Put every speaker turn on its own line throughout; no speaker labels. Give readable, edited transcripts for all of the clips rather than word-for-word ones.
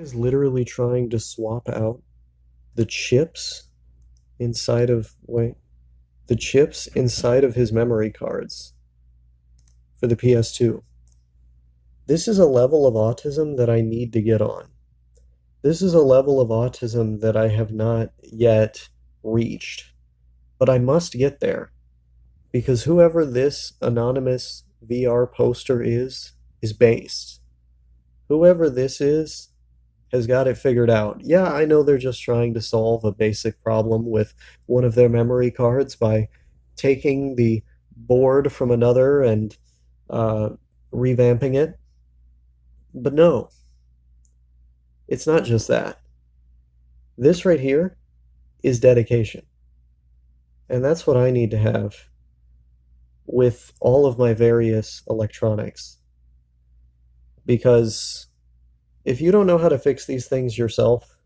Is literally trying to swap out the chips inside of the chips inside of his memory cards for the PS2. This is a level of autism that I need to get on. This is a level of autism that I have not yet reached, but I must get there because whoever this anonymous VR poster is based. Whoever this is has got it figured out. Yeah, I know they're just trying to solve a basic problem with one of their memory cards by taking the board from another and uh, revamping it. But no, it's not just that. This right here is dedication. And that's what I need to have with all of my various electronics. Because if you don't know how to fix these things yourself,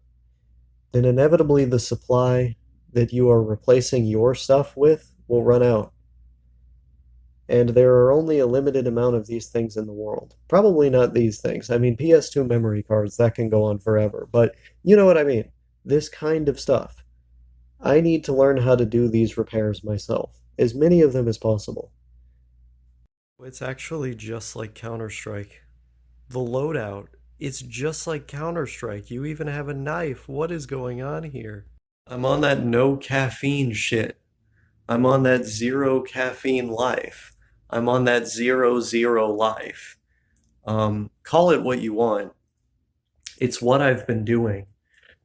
then inevitably the supply that you are replacing your stuff with will run out. And there are only a limited amount of these things in the world. Probably not these things. I mean, PS2 memory cards, that can go on forever. But you know what I mean. This kind of stuff. I need to learn how to do these repairs myself. As many of them as possible. It's actually just like Counter-Strike. The loadout, it's just like Counter-Strike. You even have a knife. What is going on here? I'm on that no caffeine shit. I'm on that zero caffeine life. I'm on that 0-0 life. Call it what you want. It's what I've been doing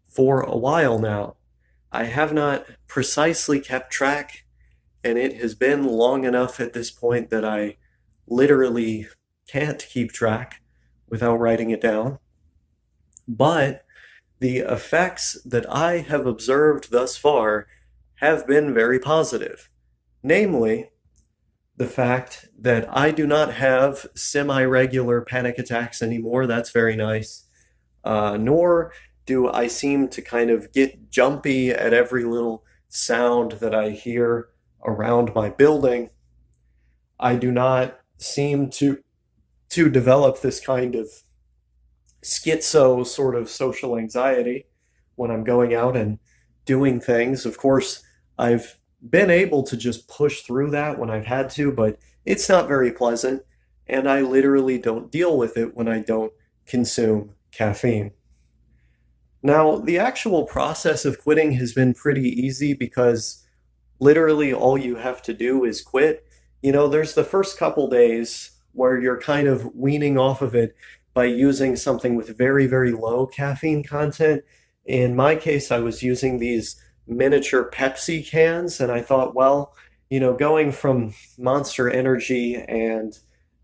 for a while now. I have not precisely kept track, and it has been long enough at this point that I literally can't keep track without writing it down. But the effects that I have observed thus far have been very positive. Namely, the fact that I do not have semi-regular panic attacks anymore. That's very nice. Nor do I seem to kind of get jumpy at every little sound that I hear around my building. I do not seem to develop this kind of schizo sort of social anxiety when I'm going out and doing things. Of course, I've been able to just push through that when I've had to, but it's not very pleasant, and I literally don't deal with it when I don't consume caffeine. Now, the actual process of quitting has been pretty easy because literally all you have to do is quit. You know, there's the first couple days where you're kind of weaning off of it by using something with very, very low caffeine content. In my case, I was using these miniature Pepsi cans, and I thought, well, you know, going from Monster Energy and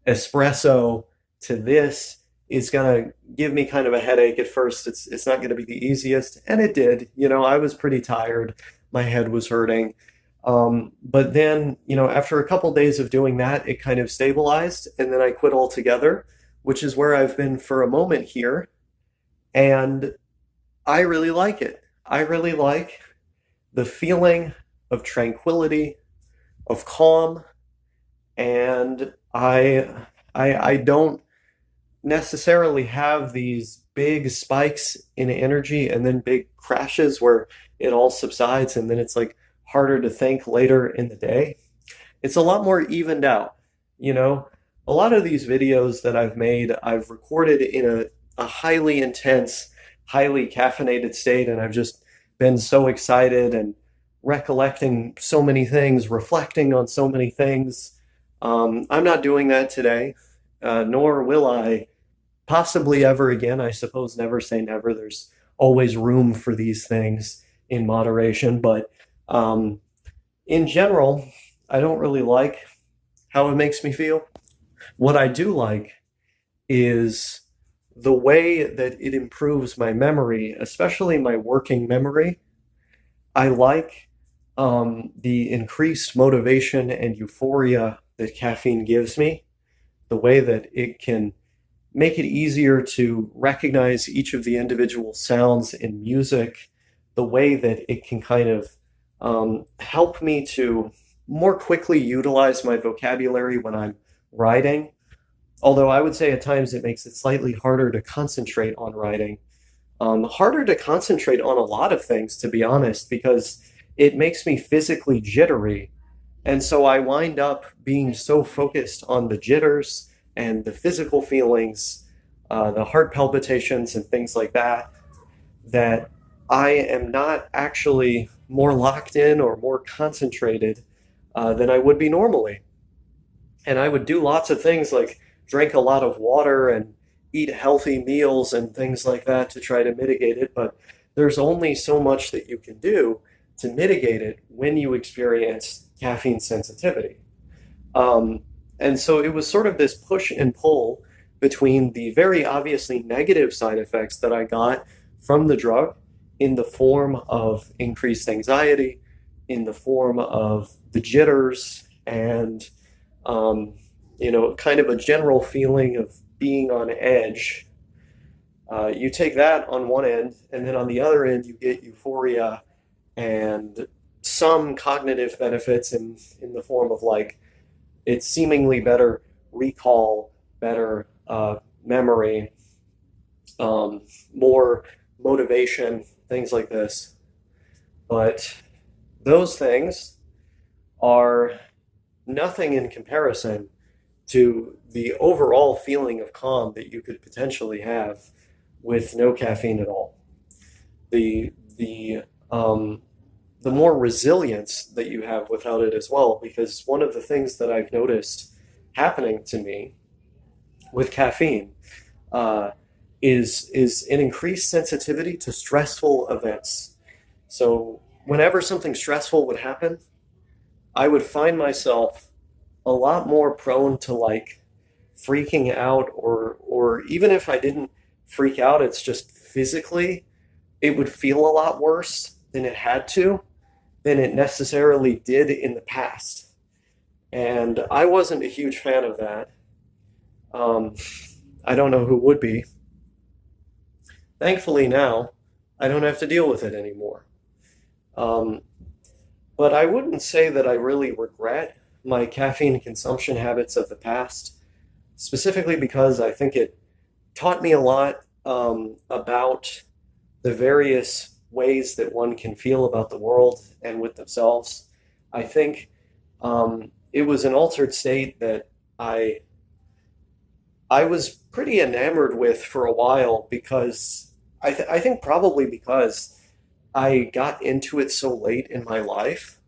espresso to this is going to give me kind of a headache at first. It's not going to be the easiest, and it did. You know, I was pretty tired. My head was hurting. But then, you know, after a couple days of doing that, it kind of stabilized, and then I quit altogether, which is where I've been for a moment here. And I really like it. I really like the feeling of tranquility, of calm, and I don't necessarily have these big spikes in energy and then big crashes where it all subsides and then it's like harder to think later in the day. It's a lot more evened out, you know. A lot of these videos that I've made, I've recorded in a highly intense, highly caffeinated state, and I've just been so excited and recollecting so many things, reflecting on so many things. I'm not doing that today, nor will I possibly ever again. I suppose never say never. There's always room for these things in moderation, but in general, I don't really like how it makes me feel. What I do like is the way that it improves my memory, especially my working memory. I like the increased motivation and euphoria that caffeine gives me, the way that it can make it easier to recognize each of the individual sounds in music, the way that it can kind of help me to more quickly utilize my vocabulary when I'm writing. Although I would say at times it makes it slightly harder to concentrate on writing. Harder to concentrate on a lot of things, to be honest, because it makes me physically jittery. And so I wind up being so focused on the jitters and the physical feelings, the heart palpitations and things like that, that I am not actually more locked in or more concentrated than I would be normally. And I would do lots of things like drink a lot of water and eat healthy meals and things like that to try to mitigate it. But there's only so much that you can do to mitigate it when you experience caffeine sensitivity. Um, and so it was sort of this push and pull between the very obviously negative side effects that I got from the drug in the form of increased anxiety, in the form of the jitters, and kind of a general feeling of being on edge. You take that on one end, and then on the other end, you get euphoria and some cognitive benefits in the form of like it's seemingly better recall, better memory, more motivation, things like this. But those things are nothing in comparison to the overall feeling of calm that you could potentially have with no caffeine at all. The the um, the more resilience that you have without it as well, because one of the things that I've noticed happening to me with caffeine uh, is an increased sensitivity to stressful events. So whenever something stressful would happen, I would find myself a lot more prone to like freaking out, or even if I didn't freak out, it's just physically it would feel a lot worse than it had to, than it necessarily did in the past. And I wasn't a huge fan of that. Um, I don't know who would be. Thankfully now, I don't have to deal with it anymore. Um, but I wouldn't say that I really regret my caffeine consumption habits of the past, specifically because I think it taught me a lot about the various ways that one can feel about the world and with themselves. I think it was an altered state that I I was pretty enamored with for a while because I think probably because I got into it so late in my life.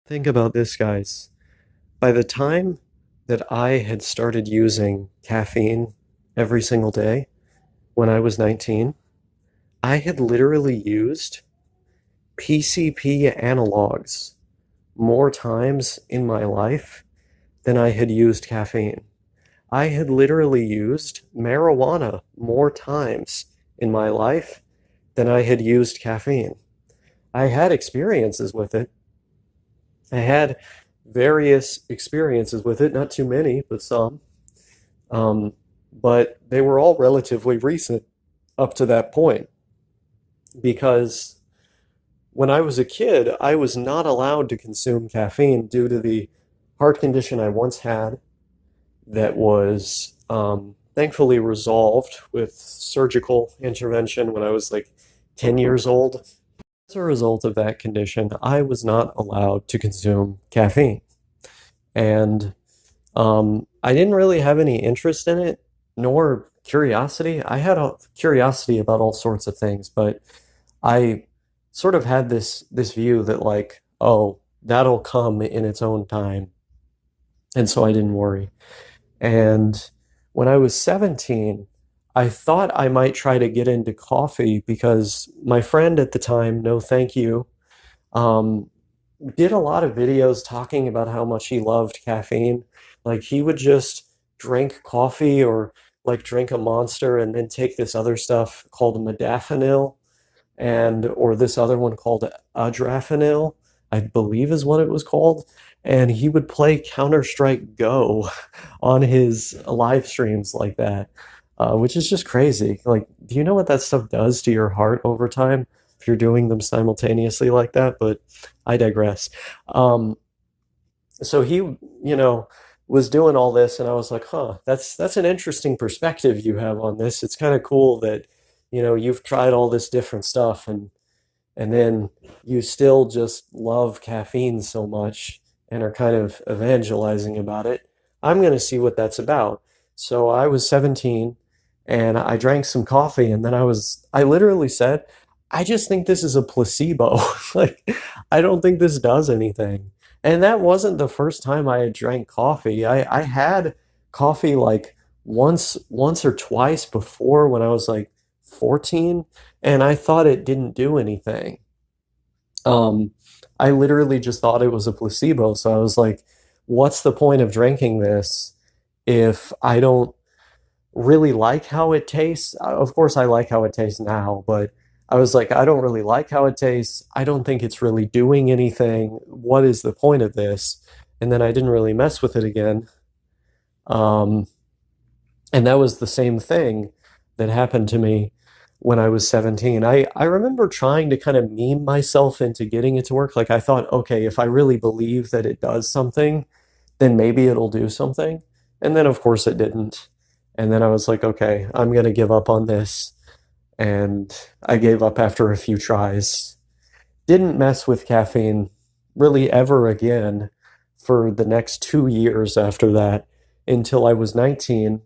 Think about this, guys. By the time that I had started using caffeine every single day when I was 19, I had literally used PCP analogs more times in my life than I had used caffeine. I had literally used marijuana more times in my life than I had used caffeine. I had experiences with it. I had various experiences with it, not too many, but some. Um, but they were all relatively recent up to that point because when I was a kid, I was not allowed to consume caffeine due to the heart condition I once had that was thankfully resolved with surgical intervention when I was like 10 years old. As a result of that condition, I was not allowed to consume caffeine. And I didn't really have any interest in it, nor curiosity. I had a curiosity about all sorts of things, but I sort of had this view that like, oh, that'll come in its own time. And so I didn't worry. And when I was 17, I thought I might try to get into coffee because my friend at the time, no thank you, um, did a lot of videos talking about how much he loved caffeine. Like he would just drink coffee or like drink a Monster and then take this other stuff called modafinil and or this other one called adrafinil, I believe is what it was called. And he would play Counter-Strike Go on his live streams like that, which is just crazy. Like, do you know what that stuff does to your heart over time if you're doing them simultaneously like that? But I digress. Um, so he, was doing all this, and I was like, huh, that's an interesting perspective you have on this. It's kind of cool that, you've tried all this different stuff and then you still just love caffeine so much and are kind of evangelizing about it. I'm going to see what that's about. So I was 17 and I drank some coffee and then I literally said, I just think this is a placebo. Like, I don't think this does anything. And that wasn't the first time I had drank coffee. I had coffee like once or twice before when I was like 14, and I thought it didn't do anything. Um, I literally just thought it was a placebo. So I was like, what's the point of drinking this if I don't really like how it tastes? Of course, I like how it tastes now, but I was like, I don't really like how it tastes. I don't think it's really doing anything. What is the point of this? And then I didn't really mess with it again. Um, and that was the same thing that happened to me when I was 17. I remember trying to kind of meme myself into getting it to work. Like I thought, okay, if I really believe that it does something, then maybe it'll do something. And then of course it didn't. And then I was like, okay, I'm gonna give up on this. And I gave up after a few tries. Didn't mess with caffeine really ever again for the next 2 years after that until I was 19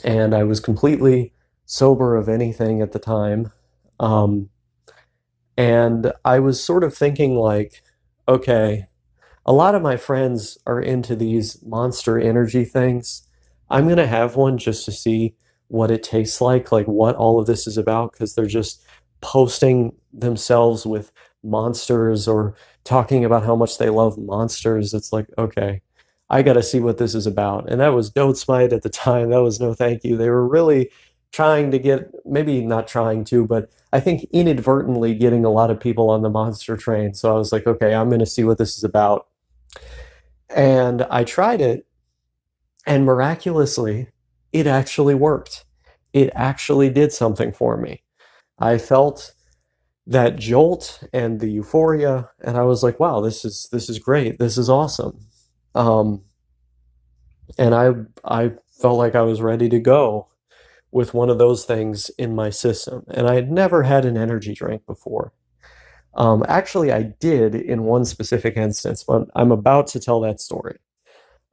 and I was completely sober of anything at the time. Um, and I was sort of thinking, like, okay, a lot of my friends are into these Monster Energy things. I'm gonna have one just to see what it tastes like what all of this is about, because they're just posting themselves with monsters or talking about how much they love monsters. It's like, okay, I got to see what this is about. And that was Don't Smite at the time. That was No Thank You. They were really trying to get, maybe not trying to, but I think inadvertently getting a lot of people on the monster train. So I was like, okay, I'm going to see what this is about. And I tried it, and miraculously, it actually worked. It actually did something for me. I felt that jolt and the euphoria, and I was like, wow, this is great. This is awesome. Um, and I felt like I was ready to go with one of those things in my system. And I had never had an energy drink before. Actually, I did in one specific instance, but I'm about to tell that story.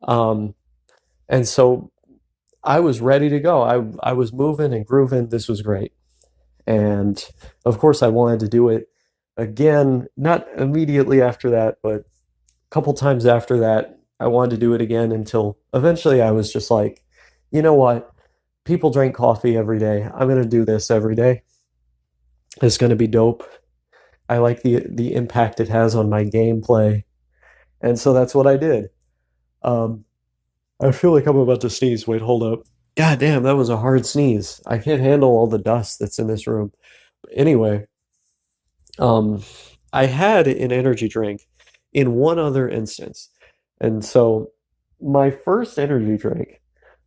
Um, and so I was ready to go. I was moving and grooving. This was great. And of course, I wanted to do it again, not immediately after that, but a couple times after that. I wanted to do it again until eventually I was just like, you know what? People drink coffee every day. I'm going to do this every day. It's going to be dope. I like the impact it has on my gameplay. And so that's what I did. Um, I feel like I'm about to sneeze. Wait, hold up. God damn, that was a hard sneeze. I can't handle all the dust that's in this room. Anyway, um, I had an energy drink in one other instance. And so my first energy drink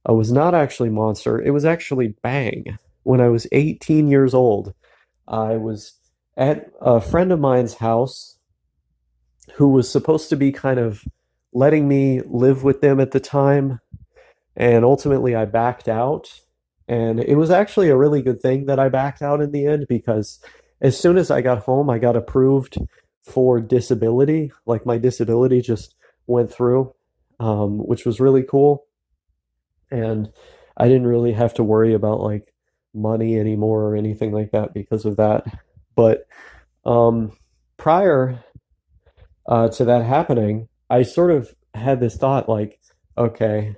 was not actually Monster, it was actually Bang. When I was 18 years old, I was at a friend of mine's house who was supposed to be kind of letting me live with them at the time. And ultimately, I backed out. And it was actually a really good thing that I backed out in the end, because as soon as I got home, I got approved for disability. Like my disability just went through, which was really cool. And I didn't really have to worry about like money anymore or anything like that because of that. But um, prior to that happening, I sort of had this thought like, okay,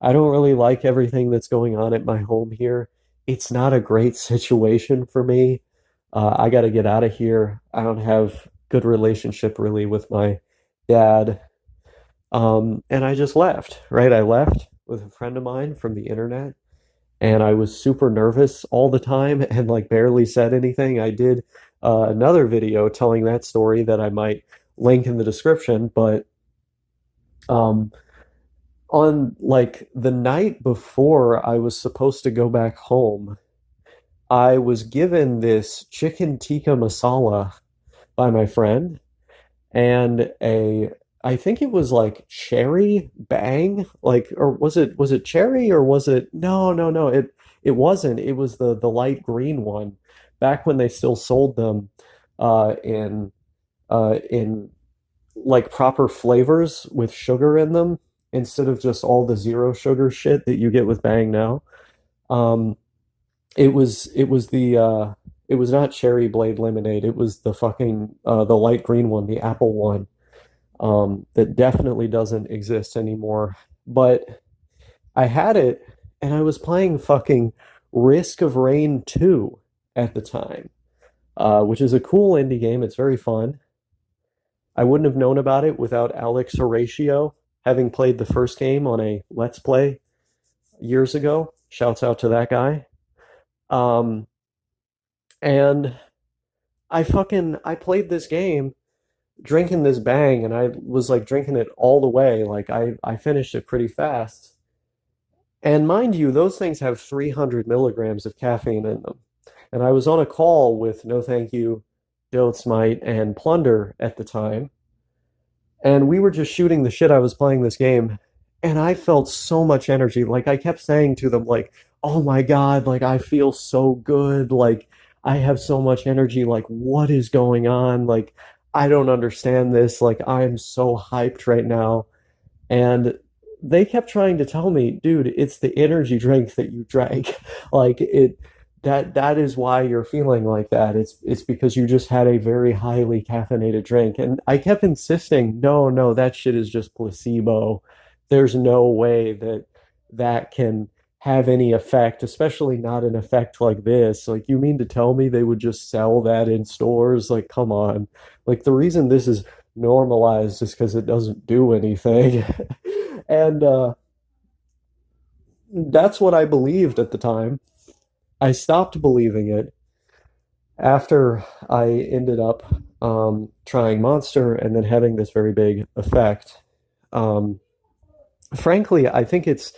I don't really like everything that's going on at my home here. It's not a great situation for me. I got to get out of here. I don't have good relationship really with my dad. And I just left, right? I left with a friend of mine from the internet, and I was super nervous all the time and like barely said anything. I did another video telling that story that I might link in the description, but um, on like the night before I was supposed to go back home, I was given this chicken tikka masala by my friend and a I think it was like cherry bang, like, or was it cherry, or was it, no, no, no, It wasn't. It was the light green one back when they still sold them in like proper flavors with sugar in them instead of just all the zero sugar shit that you get with Bang now. Um, it was not cherry blade lemonade. It was the fucking the light green one, the apple one, that definitely doesn't exist anymore. But I had it and I was playing fucking Risk of Rain 2 at the time, which is a cool indie game. It's very fun. I wouldn't have known about it without Alex Horatio having played the first game on a Let's Play years ago. Shouts out to that guy. Um, and I played this game drinking this Bang and I was like drinking it all the way. Like I finished it pretty fast. And mind you, those things have 300 milligrams of caffeine in them. And I was on a call with No Thank You, Smite, and Plunder at the time. And we were just shooting the shit. I was playing this game. And I felt so much energy. Like I kept saying to them, like, oh my God, like I feel so good. Like I have so much energy. Like what is going on? Like I don't understand this. Like I'm so hyped right now. And they kept trying to tell me, dude, it's the energy drink that you drank. Like it that is why you're feeling like that. It's because you just had a very highly caffeinated drink. And I kept insisting, no, no, that shit is just placebo. There's no way that that can have any effect, especially not an effect like this. Like, you mean to tell me they would just sell that in stores? Like, come on. Like, the reason this is normalized is because it doesn't do anything. And that's what I believed at the time. I stopped believing it after I ended up trying Monster and then having this very big effect. Um, Frankly, I think it's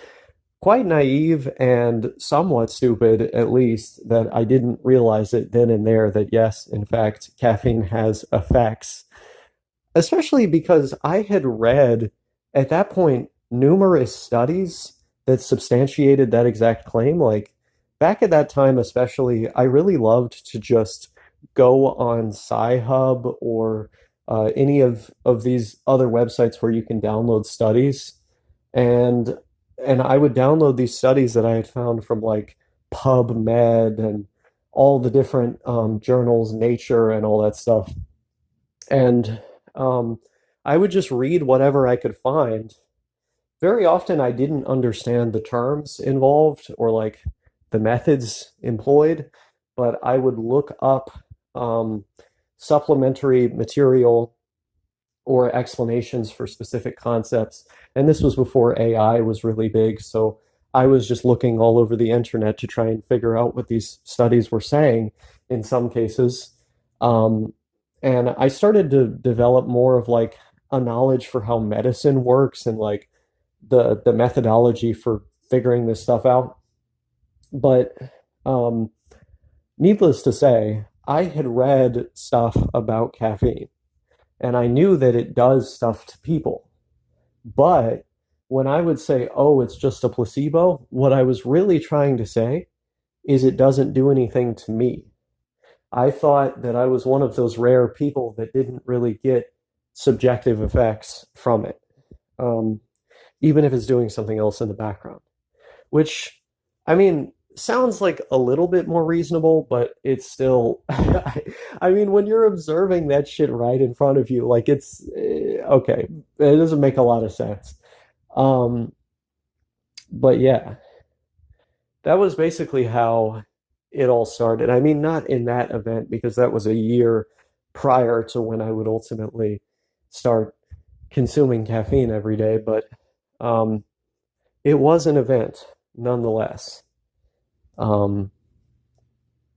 quite naive and somewhat stupid, at least, that I didn't realize it then and there that yes, in fact, caffeine has effects. Especially because I had read at that point numerous studies that substantiated that exact claim. Like back at that time, especially, I really loved to just go on Sci-Hub or any of these other websites where you can download studies, and I would download these studies that I had found from like PubMed and all the different journals, Nature, and all that stuff. And um, I would just read whatever I could find. Very often, I didn't understand the terms involved or like the methods employed, but I would look up um, supplementary material or explanations for specific concepts. And this was before AI was really big, so I was just looking all over the internet to try and figure out what these studies were saying in some cases. Um, and I started to develop more of like a knowledge for how medicine works and like the methodology for figuring this stuff out. But um, needless to say, I had read stuff about caffeine and I knew that it does stuff to people. But when I would say, oh, it's just a placebo, what I was really trying to say is it doesn't do anything to me. I thought that I was one of those rare people that didn't really get subjective effects from it, um, even if it's doing something else in the background. Which, I mean, sounds like a little bit more reasonable, but it's still, I mean, when you're observing that shit right in front of you, like it's okay, it doesn't make a lot of sense. Um, but yeah, that was basically how it all started. I mean, not in that event because that was a year prior to when I would ultimately start consuming caffeine every day, but um, it was an event nonetheless. Um,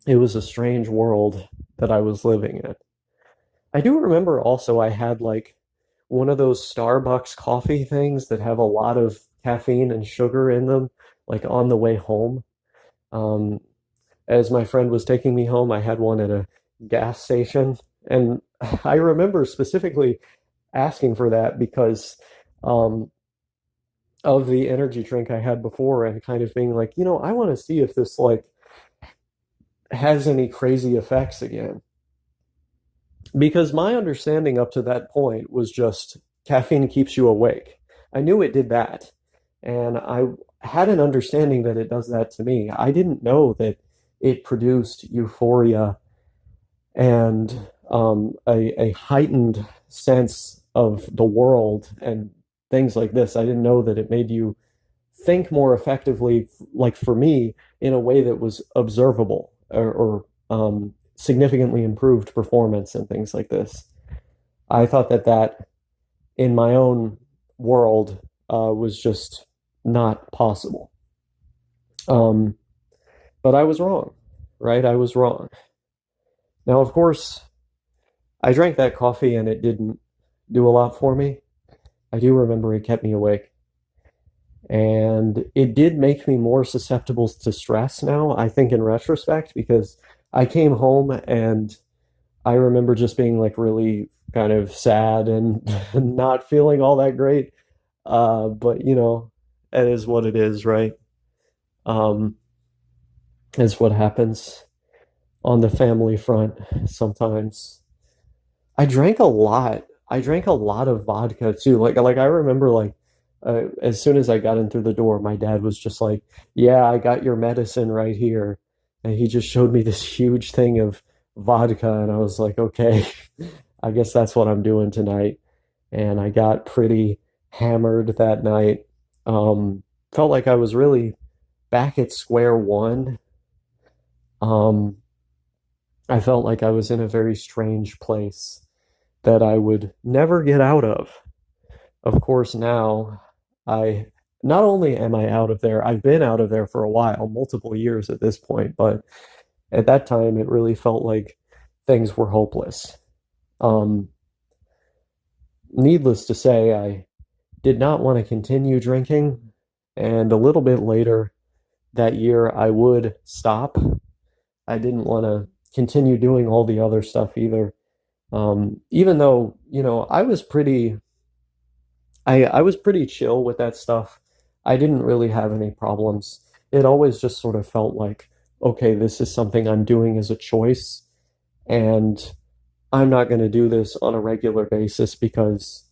it was a strange world that I was living in. I do remember also I had like one of those Starbucks coffee things that have a lot of caffeine and sugar in them, like on the way home. Um, as my friend was taking me home, I had one at a gas station. And I remember specifically asking for that because um, of the energy drink I had before and kind of being like, I want to see if this like has any crazy effects again. Because my understanding up to that point was just caffeine keeps you awake. I knew it did that. And I had an understanding that it does that to me. I didn't know that it produced euphoria and a heightened sense of the world and things like this. I didn't know that it made you think more effectively, like for me, in a way that was observable or significantly improved performance and things like this. I thought that in my own world was just not possible. Um, but I was wrong, right? I was wrong. Now, of course, I drank that coffee and it didn't do a lot for me. I do remember it kept me awake. And it did make me more susceptible to stress now, I think in retrospect, because I came home and I remember just being like really kind of sad and not feeling all that great. But it is what it is, right? Um, is what happens on the family front sometimes. I drank a lot. I drank a lot of vodka too. Like I remember as soon as I got in through the door, my dad was just like, "Yeah, I got your medicine right here." And he just showed me this huge thing of vodka and I was like, "Okay, I guess that's what I'm doing tonight." And I got pretty hammered that night. Felt like I was really back at square one. Um, I felt like I was in a very strange place that I would never get out of. Of course, now I not only am I out of there, I've been out of there for a while, multiple years at this point, but at that time it really felt like things were hopeless. Um, Needless to say, I did not want to continue drinking, and a little bit later that year I would stop. I didn't want to continue doing all the other stuff either. Even though, I was pretty chill with that stuff. I didn't really have any problems. It always just sort of felt like, okay, this is something I'm doing as a choice, and I'm not going to do this on a regular basis because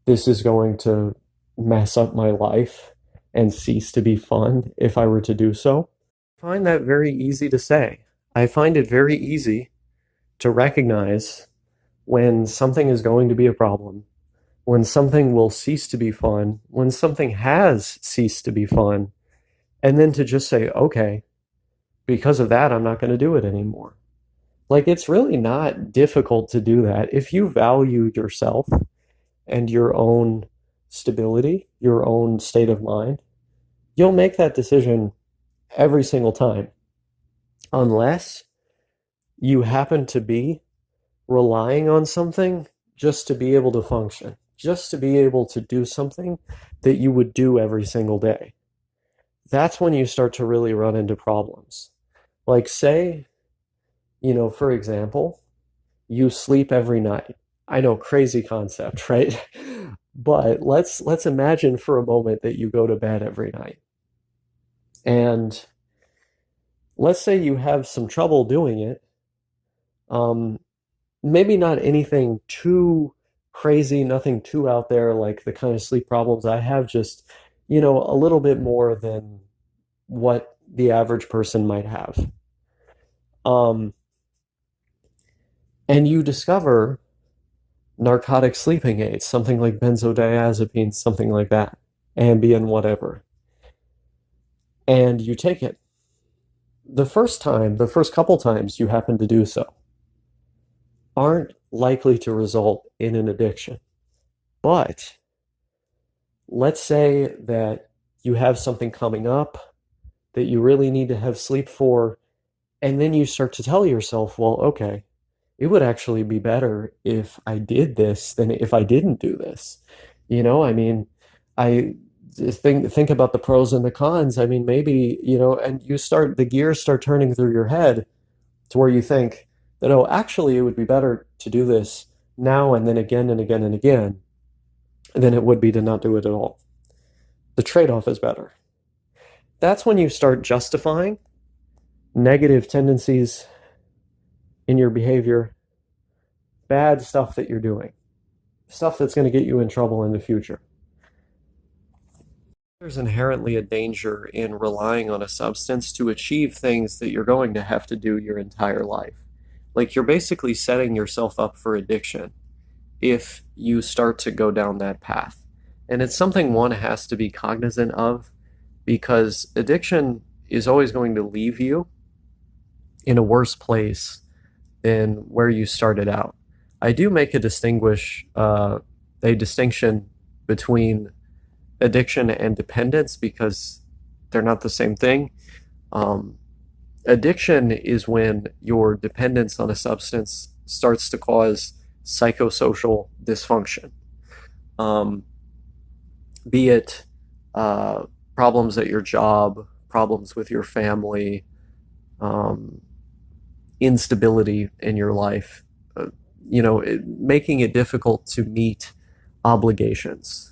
this is going to mess up my life and cease to be fun if I were to do so. I find that very easy to say. I find it very easy to recognize when something is going to be a problem, when something will cease to be fun, when something has ceased to be fun, and then to just say, okay, because of that, I'm not going to do it anymore. Like, it's really not difficult to do that. If you value yourself and your own stability, your own state of mind, you'll make that decision every single time, unless you happen to be relying on something just to be able to function, just to be able to do something that you would do every single day. That's when you start to really run into problems. Like, say, for example, you sleep every night. I know, crazy concept, right? But let's imagine for a moment that you go to bed every night. And let's say you have some trouble doing it. Maybe not anything too crazy, nothing too out there like the kind of sleep problems I have, just, a little bit more than what the average person might have. And you discover narcotic sleeping aids, something like benzodiazepines, something like that, Ambien, whatever. And you take it. The first couple times you happen to do so, aren't likely to result in an addiction. But let's say that you have something coming up that you really need to have sleep for, and then you start to tell yourself, well, okay, it would actually be better if I did this than if I didn't do this. I think about the pros and the cons. I mean, maybe, and the gears start turning through your head to where you think that, oh, actually, it would be better to do this now and then again and again and again than it would be to not do it at all. the trade-off is better. That's when you start justifying negative tendencies in your behavior, bad stuff that you're doing, stuff that's going to get you in trouble in the future. There's inherently a danger in relying on a substance to achieve things that you're going to have to do your entire life. Like you're basically setting yourself up for addiction if you start to go down that path. And it's something one has to be cognizant of because addiction is always going to leave you in a worse place than where you started out. I do make a distinction between addiction and dependence because they're not the same thing. Um, Addiction is when your dependence on a substance starts to cause psychosocial dysfunction, um, be it problems at your job, problems with your family, um, instability in your life, making it difficult to meet obligations.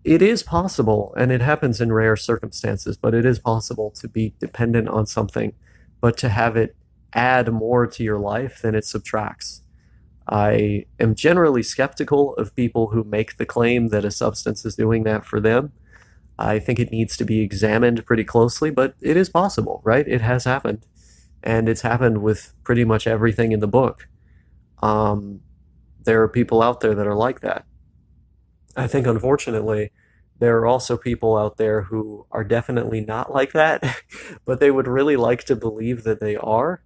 It is possible, and it happens in rare circumstances, but it is possible to be dependent on something, but to have it add more to your life than it subtracts. I am generally skeptical of people who make the claim that a substance is doing that for them. I think it needs to be examined pretty closely, but it is possible, right? It has happened. And it's happened with pretty much everything in the book. Um, there are people out there that are like that. I think, unfortunately, there are also people out there who are definitely not like that, but they would really like to believe that they are,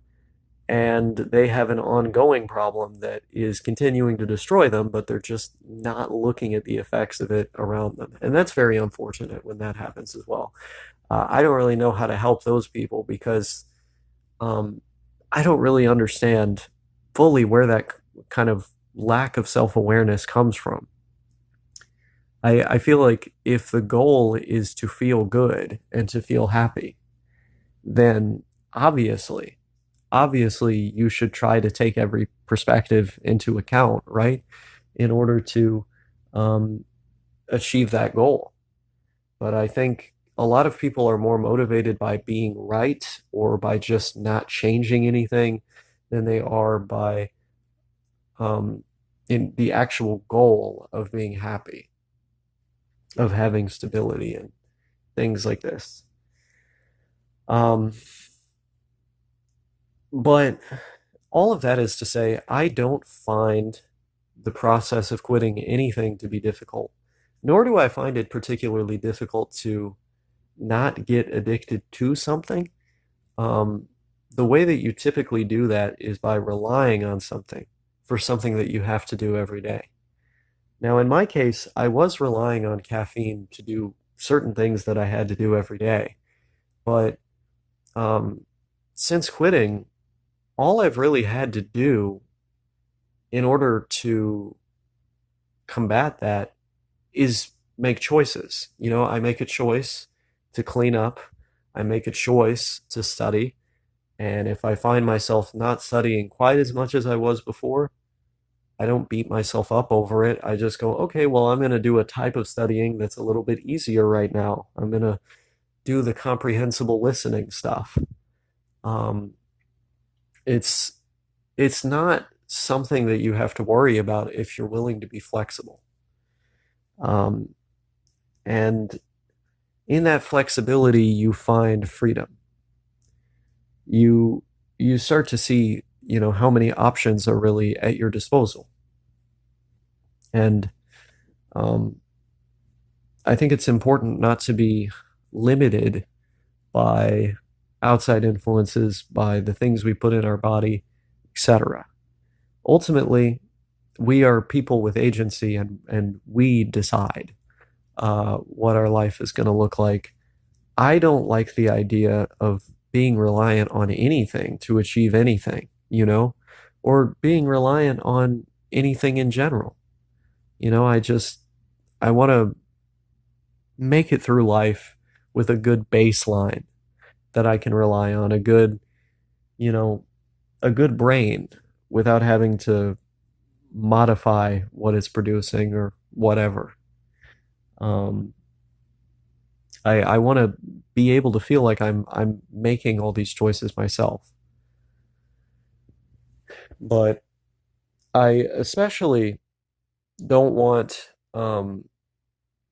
and they have an ongoing problem that is continuing to destroy them, but they're just not looking at the effects of it around them. And that's very unfortunate when that happens as well. I don't really know how to help those people because um, I don't really understand fully where that kind of lack of self-awareness comes from. I feel like if the goal is to feel good and to feel happy, then obviously, obviously you should try to take every perspective into account, right? In order to um, achieve that goal. But I think a lot of people are more motivated by being right or by just not changing anything than they are by um, in the actual goal of being happy, of having stability and things like this. Um, but all of that is to say, I don't find the process of quitting anything to be difficult, nor do I find it particularly difficult to not get addicted to something. Um, the way that you typically do that is by relying on something for something that you have to do every day. Now, in my case, I was relying on caffeine to do certain things that I had to do every day. But um, since quitting, all I've really had to do in order to combat that is make choices. I make a choice to clean up, I make a choice to study. And if I find myself not studying quite as much as I was before, I don't beat myself up over it. I just go, okay, well, I'm going to do a type of studying that's a little bit easier right now. I'm going to do the comprehensible listening stuff. Um, it's it's not something that you have to worry about if you're willing to be flexible. Um, and in that flexibility, you find freedom. You you start to see, how many options are really at your disposal. And um, I think it's important not to be limited by outside influences, by the things we put in our body, etc. Ultimately, we are people with agency and we decide what our life is going to look like. I don't like the idea of being reliant on anything to achieve anything, or being reliant on anything in general. I want to make it through life with a good baseline that I can rely on, you know, a good brain without having to modify what it's producing or whatever. Um, I want to be able to feel like I'm making all these choices myself. But I especially don't want the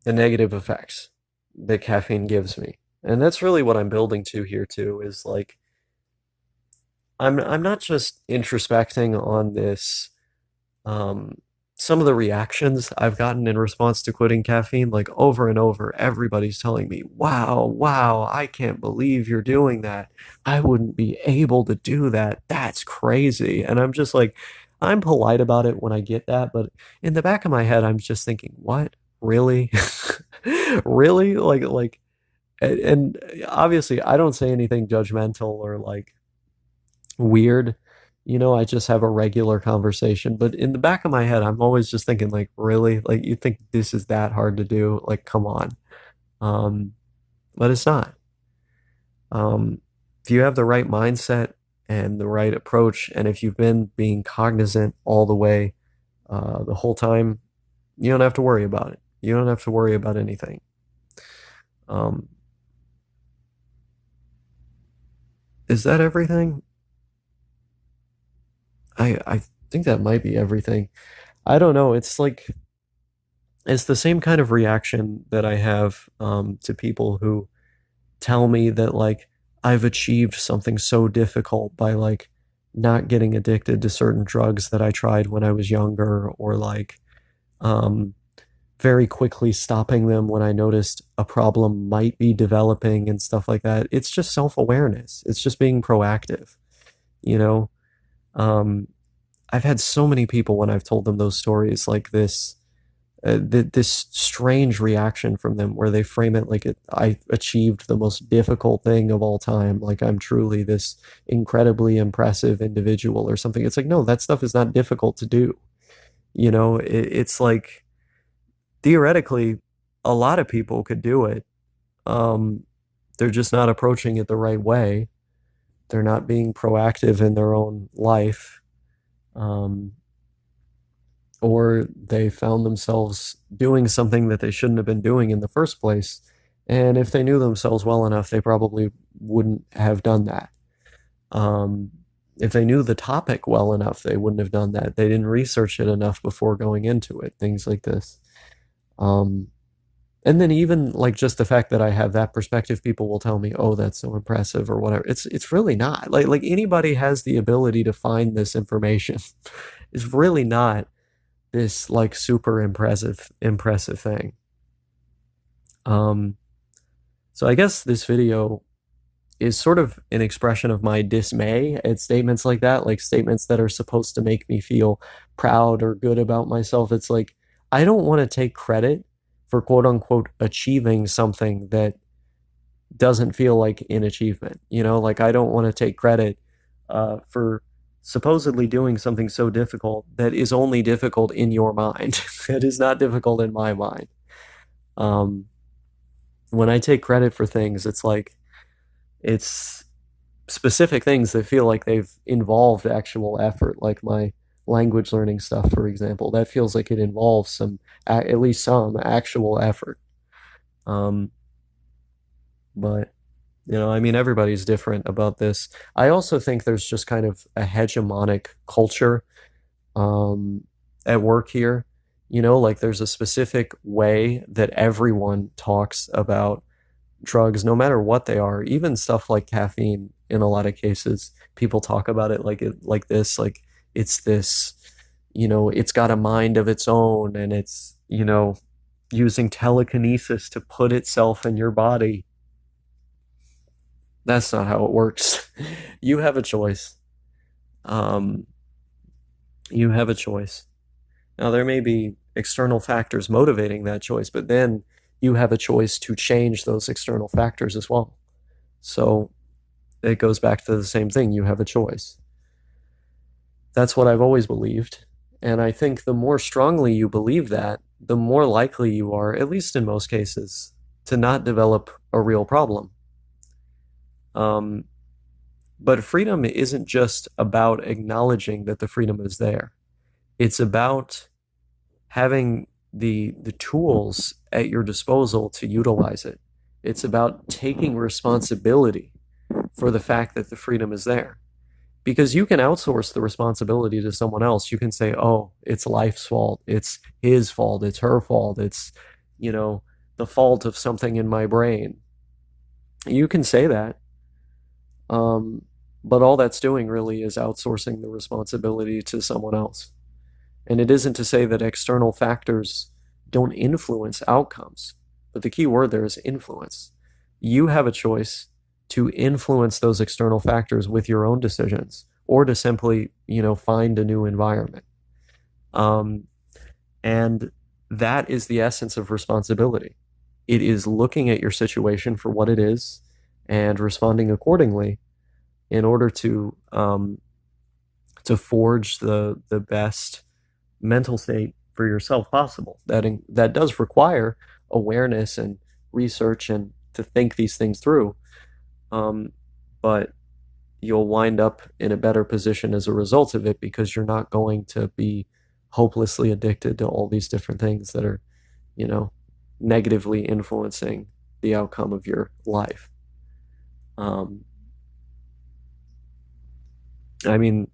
negative effects that caffeine gives me. And that's really what I'm building to here too, is like I'm not just introspecting on this um some of the reactions I've gotten in response to quitting caffeine, like over and over, everybody's telling me, wow, wow, I can't believe you're doing that. I wouldn't be able to do that. That's crazy. And I'm just like, I'm polite about it when I get that, but in the back of my head, I'm just thinking, what? Really? Really? And obviously, I don't say anything judgmental or like weird. I just have a regular conversation. But in the back of my head, I'm always just thinking, like, really? Like, you think this is that hard to do? Like, come on. Um, but it's not. If you have the right mindset and the right approach, and if you've been being cognizant all the way, the whole time, you don't have to worry about it. You don't have to worry about anything. Um, is that everything? I think that might be everything. I don't know. It's the same kind of reaction that I have to people who tell me that like I've achieved something so difficult by like not getting addicted to certain drugs that I tried when I was younger, or like um, very quickly stopping them when I noticed a problem might be developing and stuff like that. It's just self-awareness. It's just being proactive, you know? Um, I've had so many people when I've told them those stories like this strange reaction from them where they frame it like I achieved the most difficult thing of all time, like I'm truly this incredibly impressive individual or something. It's like, no, that stuff is not difficult to do. It's like theoretically, a lot of people could do it. Um, they're just not approaching it the right way. They're not being proactive in their own life. Um, or they found themselves doing something that they shouldn't have been doing in the first place. And if they knew themselves well enough, they probably wouldn't have done that. Um, if they knew the topic well enough, they wouldn't have done that. They didn't research it enough before going into it, things like this. Um, and then even like just the fact that I have that perspective, people will tell me, "Oh, that's so impressive," or whatever. It's really not. Like anybody has the ability to find this information. It's really not this like super impressive thing. Um, so I guess this video is sort of an expression of my dismay at statements like that, like statements that are supposed to make me feel proud or good about myself. It's like I don't want to take credit for quote unquote achieving something that doesn't feel like an achievement. Like I don't want to take credit for supposedly doing something so difficult that is only difficult in your mind. It is not difficult in my mind. Um, when I take credit for things, it's like it's specific things that feel like they've involved actual effort, like my language learning stuff, for example. That feels like it involves at least some actual effort. Um, but I mean, everybody's different about this. I also think there's just kind of a hegemonic culture um, at work here. Like there's a specific way that everyone talks about drugs, no matter what they are, even stuff like caffeine. In a lot of cases, people talk about it like this, like it's this, it's got a mind of its own, and it's using telekinesis to put itself in your body. That's not how it works. You have a choice. Um, you have a choice. Now, there may be external factors motivating that choice, but then you have a choice to change those external factors as well. So it goes back to the same thing. You have a choice. That's what I've always believed. And I think the more strongly you believe that, the more likely you are, at least in most cases, to not develop a real problem. But freedom isn't just about acknowledging that the freedom is there. It's about having the tools at your disposal to utilize it. It's about taking responsibility for the fact that the freedom is there. Because you can outsource the responsibility to someone else. You can say, oh, it's life's fault. It's his fault. It's her fault. It's, you know, the fault of something in my brain. You can say that. Um, but all that's doing really is outsourcing the responsibility to someone else. And it isn't to say that external factors don't influence outcomes, but the key word there is influence. You have a choice to influence those external factors with your own decisions or to simply, find a new environment. Um, and that is the essence of responsibility. It is looking at your situation for what it is and responding accordingly in order to forge the best mental state for yourself possible. That does require awareness and research and to think these things through. But you'll wind up in a better position as a result of it because you're not going to be hopelessly addicted to all these different things that are, negatively influencing the outcome of your life. I mean,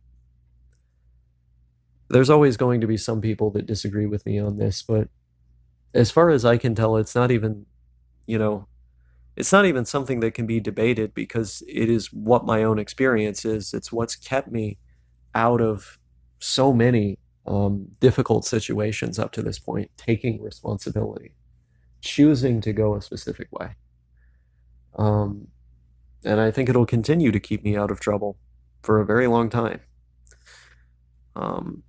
there's always going to be some people that disagree with me on this, but as far as I can tell, you know, it's not even something that can be debated because it is what my own experience is. It's what's kept me out of so many difficult situations up to this point, taking responsibility, choosing to go a specific way. Um, and I think it'll continue to keep me out of trouble for a very long time. Um,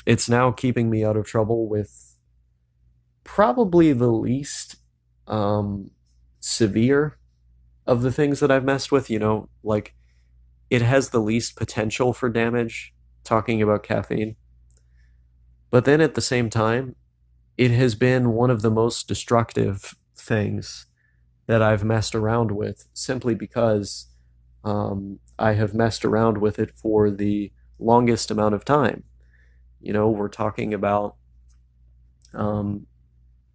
it's now keeping me out of trouble with probably the least severe of the things that I've messed with, like it has the least potential for damage, talking about caffeine. But then at the same time, it has been one of the most destructive things that I've messed around with simply because I have messed around with it for the longest amount of time. We're talking about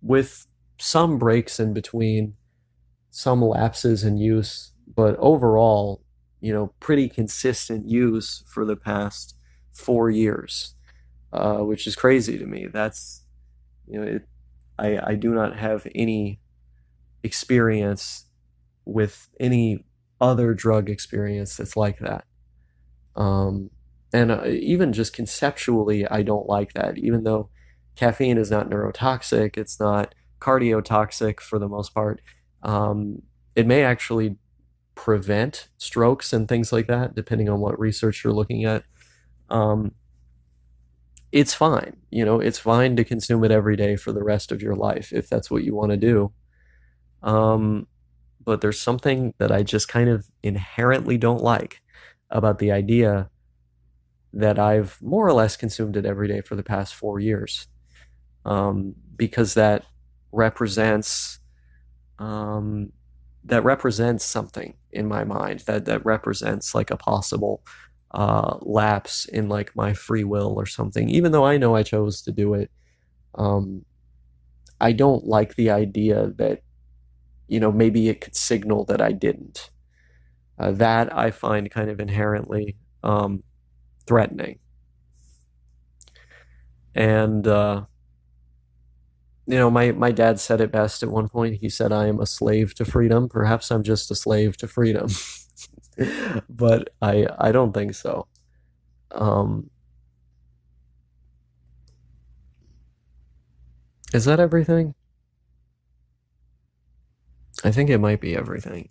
with some breaks in between, some lapses in use, but overall, pretty consistent use for the past 4 years, which is crazy to me. That's, I do not have any experience with any other drug experience that's like that. And even just conceptually, I don't like that, even though caffeine is not neurotoxic, it's not cardiotoxic for the most part. It may actually prevent strokes and things like that, depending on what research you're looking at. It's fine. It's fine to consume it every day for the rest of your life if that's what you want to do. But there's something that I just kind of inherently don't like about the idea that I've more or less consumed it every day for the past 4 years, because that represents something in my mind that represents like a possible lapse in like my free will or something. Even though I know I chose to do it, I don't like the idea that maybe it could signal that I didn't. That I find kind of inherently threatening. And my dad said it best at one point. He said, I am a slave to freedom. Perhaps I'm just a slave to freedom. But I don't think so. Is that everything? I think it might be everything.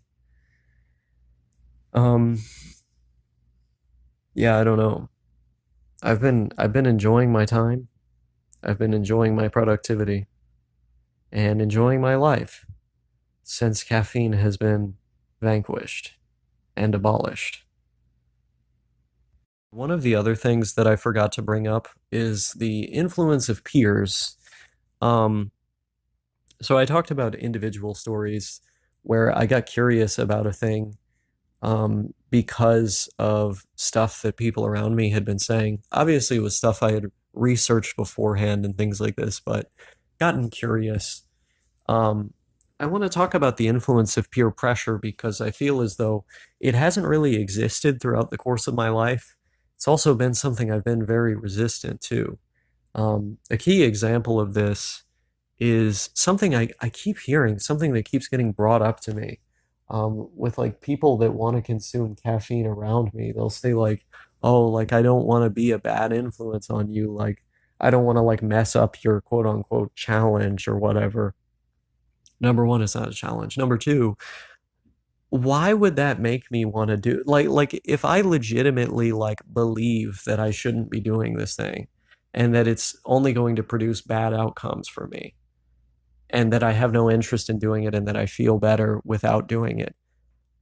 Um, yeah, I don't know. I've been enjoying my time. I've been enjoying my productivity and enjoying my life since caffeine has been vanquished and abolished. One of the other things that I forgot to bring up is the influence of peers. Um, so I talked about individual stories where I got curious about a thing because of stuff that people around me had been saying. Obviously, it was stuff I had researched beforehand and things like this, but gotten curious. Um, I want to talk about the influence of peer pressure because I feel as though it hasn't really existed throughout the course of my life. It's also been something I've been very resistant to. A key example of this is something I keep hearing, something that keeps getting brought up to me. With like people that want to consume caffeine around me, they'll say like, "Oh, like I don't want to be a bad influence on you. Like I don't want to like mess up your quote unquote challenge or whatever." Number one, it's not a challenge. Number two, why would that make me want to do like if I legitimately like believe that I shouldn't be doing this thing and that it's only going to produce bad outcomes for me and that I have no interest in doing it and that I feel better without doing it.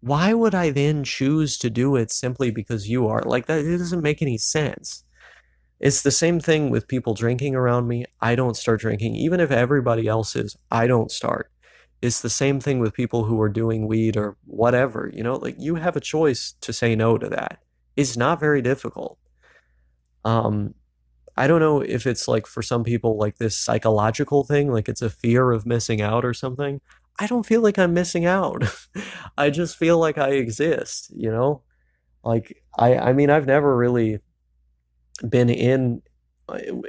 Why would I then choose to do it simply because you are? Like that it doesn't make any sense. It's the same thing with people drinking around me. I don't start drinking. Even if everybody else is, I don't start. It's the same thing with people who are doing weed or whatever, like you have a choice to say no to that. It's not very difficult. Um, I don't know if it's like for some people like this psychological thing, like it's a fear of missing out or something. I don't feel like I'm missing out. I just feel like I exist. Like I mean I've never really been in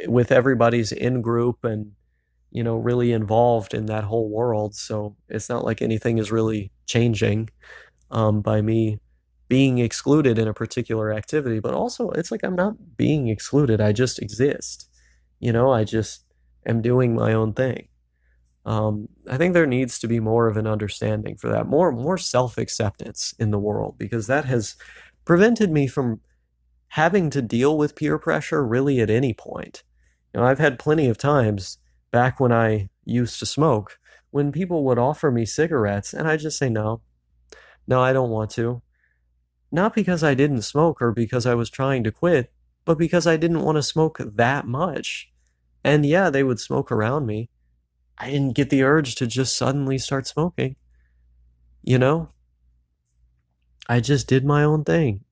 with everybody's in group and really involved in that whole world. So it's not like anything is really changing by me being excluded in a particular activity. But also, it's like I'm not being excluded. I just exist. I just am doing my own thing. I think there needs to be more of an understanding for that, more self-acceptance in the world, because that has prevented me from having to deal with peer pressure really at any point. I've had plenty of times back when I used to smoke when people would offer me cigarettes and I just say no. No, I don't want to. Not because I didn't smoke or because I was trying to quit, but because I didn't want to smoke that much. And yeah, they would smoke around me. I didn't get the urge to just suddenly start smoking. You know, I just did my own thing.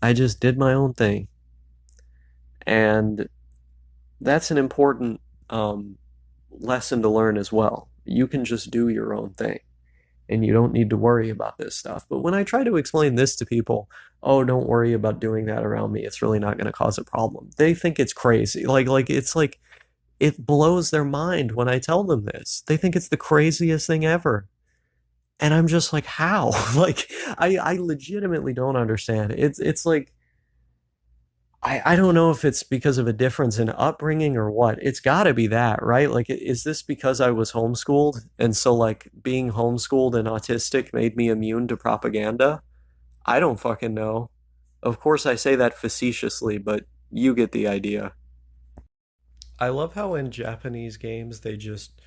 I just did my own thing. And that's an important lesson to learn as well. You can just do your own thing and you don't need to worry about this stuff. But when I try to explain this to people, oh, don't worry about doing that around me. It's really not going to cause a problem. They think it's crazy. Like it's like it blows their mind when I tell them this. They think it's the craziest thing ever. And I'm just like, how? Like I legitimately don't understand. It's like I don't know if it's because of a difference in upbringing or what. It's got to be that, right? Like, is this because I was homeschooled? And so, like, being homeschooled and autistic made me immune to propaganda? I don't fucking know. Of course, I say that facetiously, but you get the idea. I love how in Japanese games they just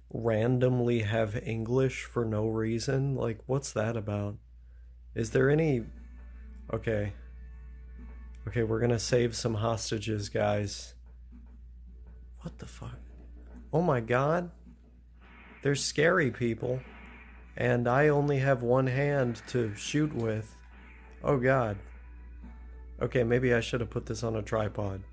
randomly have English for no reason. Like, what's that about? Is there any. Okay. Okay, we're gonna save some hostages, guys. What the fuck? Oh my god. There's scary people. And I only have one hand to shoot with. Oh god. Okay, maybe I should have put this on a tripod.